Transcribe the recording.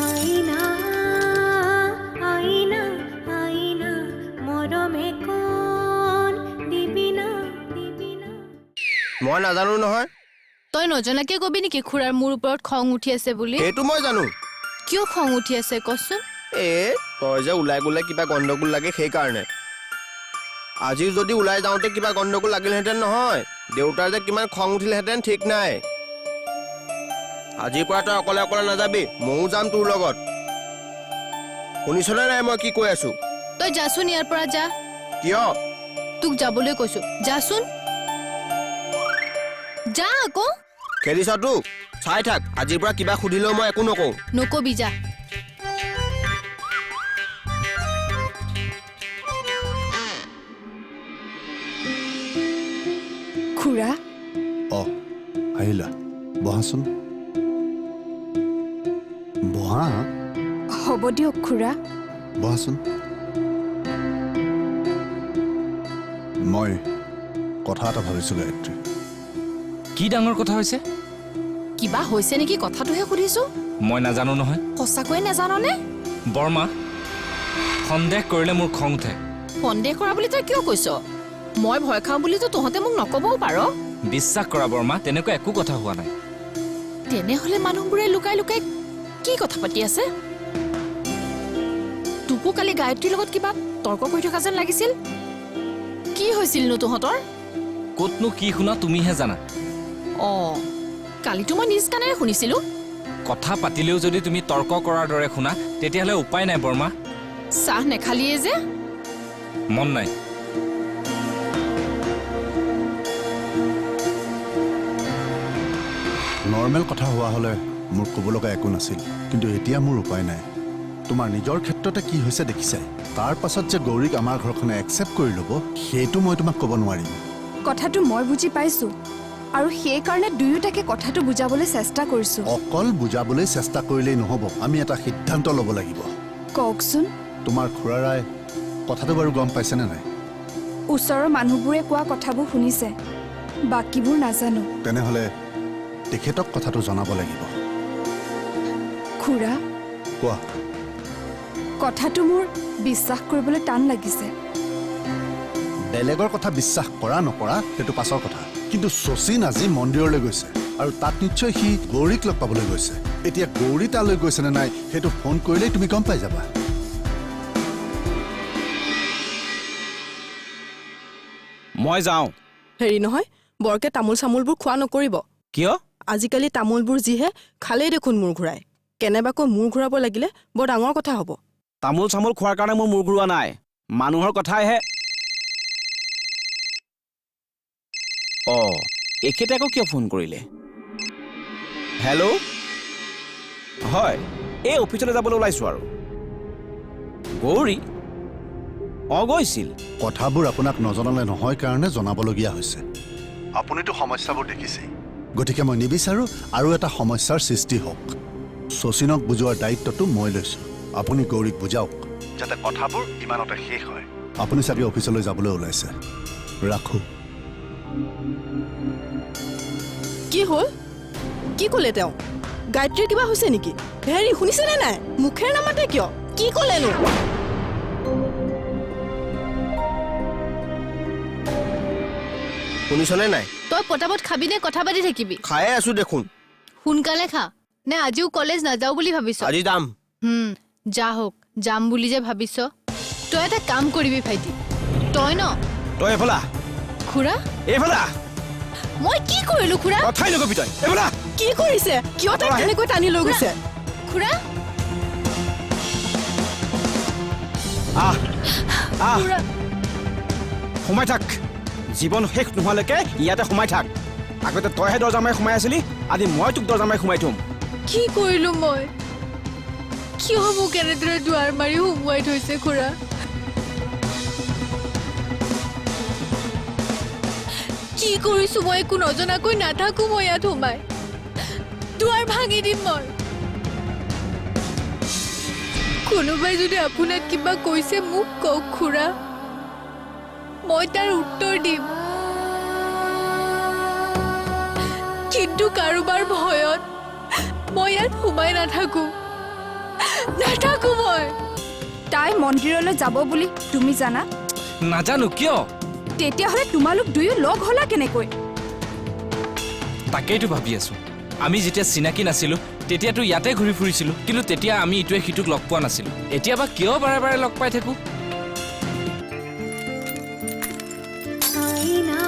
আইনা আইনা আইনা মৰমে কোন দিবিনা দিবিনা। মই নাজানো নহয়। তই নজনাকে কবি নেকি খুৰাৰ মোৰ ওপৰত খং উঠি আছে বুলি? সেইটো মই জানো। কিয় খং উঠি আছে কচোন? তই যে ওলাই গ'লে কিবা গণ্ডগোল লাগে সেইকাৰণে। আজি যদি ওলাই যাওঁতে কিবা গণ্ডগোল লাগিলহেঁতেন নহয়, দেউতাৰ যে কিমান খং উঠিলহেঁতেন ঠিক নাই। আজিৰ পৰা তই অকলে অকলে নাযাবি, ময়ো যাম তোৰ লগত। শুনিছনে নাই মই কি কৈ আছো? তই যাচোন ইয়াৰ পৰা যা। কিয়? তোক যাবলৈ কৈছো, যাচোন। যা আকৌ। খেলিছ তোক চাই থাক, আজিৰ পৰা কিবা সুধিলেও মই একো নকওঁ। নকবি যা। খুৰা আহিলা, বহাচোন। বহা। হ'ব দিয়ক খুৰা। বহাচোন। মই কথা এটা ভাবিছোঁ গায়ত্ৰী। কি ডাঙৰ কথা হৈছে? কিবা হৈছে নেকি কথাটোহে সুধিছো। মই নাজানো নহয়। সঁচাকৈয়ে নাজাননে? বৰ্মা, সন্দেহ কৰিলে মোৰ খং উঠে। সন্দেহ কৰা বুলি তই কিয় কৈছ? মই ভয় খাওঁ বুলিতো তহঁতে মোক নকবও পাৰ। বিশ্বাস কৰা বৰ্মা, তেনেকুৱা একো কথা হোৱা নাই। তেনেহলে মানুহবোৰে লুকাই লুকাই কি কথা পাতি আছে? তোকো কালি গায়ত্ৰীৰ লগত কিবা তৰ্ক কৰি থকা যেন লাগিছিল। কি হৈছিলনো তহঁতৰ? ক'তনো কি শুনা তুমিহে জানা। কালিতো মই নিজ কাণেৰে শুনিছিলো। কথা পাতিলেও যদি তুমি তৰ্ক কৰাৰ দৰে শুনা, তেতিয়াহ'লে উপায় নাই বৰ্মা। চাহ নেখালিয়ে যে? মন নাই। নৰ্মেল কথা হোৱা হ'লে মোৰ ক'ব লগা একো নাছিল, কিন্তু এতিয়া মোৰ উপায় নাই। তোমাৰ নিজৰ ক্ষেত্ৰতে কি হৈছে দেখিছাই। তাৰ পাছত যে গৌৰীক আমাৰ ঘৰখনে একচেপ্ট কৰি ল'ব, সেইটো মই তোমাক ক'ব নোৱাৰিম। কথাটো মই বুজি পাইছোঁ, আৰু সেইকাৰণে দুয়োটাকে কথাটো বুজাবলৈ চেষ্টা কৰিছোঁ। অকল বুজাবলৈ চেষ্টা কৰিলেই নহ'ব, আমি এটা সিদ্ধান্ত ল'ব লাগিব। কওকচোন। তোমাৰ খুৰাৰাই কথাটো বাৰু গম পাইছেনে নাই? ওচৰৰ মানুহবোৰে কোৱা কথাবোৰ শুনিছে, বাকীবোৰ নাজানো। তেনেহ'লে তেখেতক কথাটো জনাব লাগিব। খুৰা, কোৱা। কথাটো মোৰ বিশ্বাস কৰিবলৈ টান লাগিছে। বেলেগৰ কথা বিশ্বাস কৰা নকৰা সেইটো পাছৰ কথা, কিন্তু শচীন আজি মন্দিৰলৈ গৈছে, আৰু তাত নিশ্চয় সি গৌৰীক লগ পাবলৈ গৈছে। এতিয়া গৌৰী তালৈ গৈছেনে নাই সেইটো ফোন কৰিলেই তুমি গম পাই যাবা। মই যাওঁ। হেৰি নহয়, বৰকে তামোল চামোলবোৰ খোৱা নকৰিব। কিয়? আজিকালি তামোলবোৰ যিহে খালেই দেখোন মূৰ ঘূৰাই। কেনেবাকৈ মূৰ ঘূৰাব লাগিলে বৰ ডাঙৰ কথা হ'ব। তামোল চামোল খোৱাৰ কাৰণে মোৰ মূৰ ঘূৰোৱা নাই, মানুহৰ কথাইহে। এখেতে আকৌ কিয় ফোন কৰিলে? হেল্ল', হয়, এই অফিচলৈ যাবলৈ ওলাইছোঁ আৰু। গৌৰী গৈছিল। কথাবোৰ আপোনাক নজনালে নহয় কাৰণে জনাবলগীয়া হৈছে। আপুনিতো সমস্যাবোৰ দেখিছেই, গতিকে মই নিবিচাৰোঁ আৰু এটা সমস্যাৰ সৃষ্টি হওক। শচীনক বুজোৱাৰ দায়িত্বটো মই লৈছোঁ। আপুনি গৌৰীক বুজাওক যাতে কথাবোৰ ইমানতে শেষ হয়। আপুনি চাগে অফিচলৈ যাবলৈ ওলাইছে, ৰাখোঁ। কি হ'ল? কি ক'লে তেওঁ? গায়ত্ৰীৰ কিবা হৈছে নেকি? হেৰি শুনিছেনে নাই? মুখেৰে নামাতে কিয়? কি ক'লেনো? শুনিছনে নাই? তই পটাপট খাবি নে কথা পাতি থাকিবি? খায়ে আছো দেখোন। সোনকালে খা, নে আজিও কলেজ নাযাও বুলি ভাবিছ? আজি যাম। যা হওক, যাম বুলি যে ভাবিছ। তই এটা কাম কৰিবি ভাইটি, তই ন তই এইফালা। খুৰা, এইফালা। মই কি কৰিলো খুৰা? কথাই নকবি তই, এইফালা। কি কৰিছে? কিয় তাক তেনেকৈ টানি লৈ গৈছে? খুৰা, আহ আহ, খুৰা, সোমাই থাক। জীৱন শেষ নোহোৱালৈকে ইয়াতে সোমাই থাক। আগতে তইহে দৰ্জা মাৰি সোমাই আছিলি, আজি মই তোক দৰ্জা মাৰি সোমাই থ'ম। কি কৰিলো মই? কিয় মোক এনেদৰে দুৱাৰ মাৰি সোমোৱাই থৈছে খুৰা? কি কৰিছো মই একো নজনাকৈ নাথাকো মই ইয়াত সোমাই। দুৱাৰ ভাঙি দিম মই। কোনোবাই যদি আপোনাক কিবা কৈছে মোক কওক খুৰা, মই তাৰ উত্তৰ দিম। কিন্তু কাৰোবাৰ ভয়ত মই ইয়াত সোমাই নাথাকো। নাথাকো মই। তাই মন্দিৰলৈ যাব বুলি তুমি জানা? নাজানো কিয়? তেতিয়াহ'লে তোমালোক দুয়ো লগ হ'লা কেনেকৈ? তাকেইতো ভাবি আছো। আমি যেতিয়া চিনাকি নাছিলো তেতিয়াতো ইয়াতে ঘূৰি ফুৰিছিলো, কিন্তু তেতিয়া আমি ইটোৱে সিটোক লগ পোৱা নাছিলো। এতিয়া বা কিয় বাৰে বাৰে লগ পাই থাকো? আইনা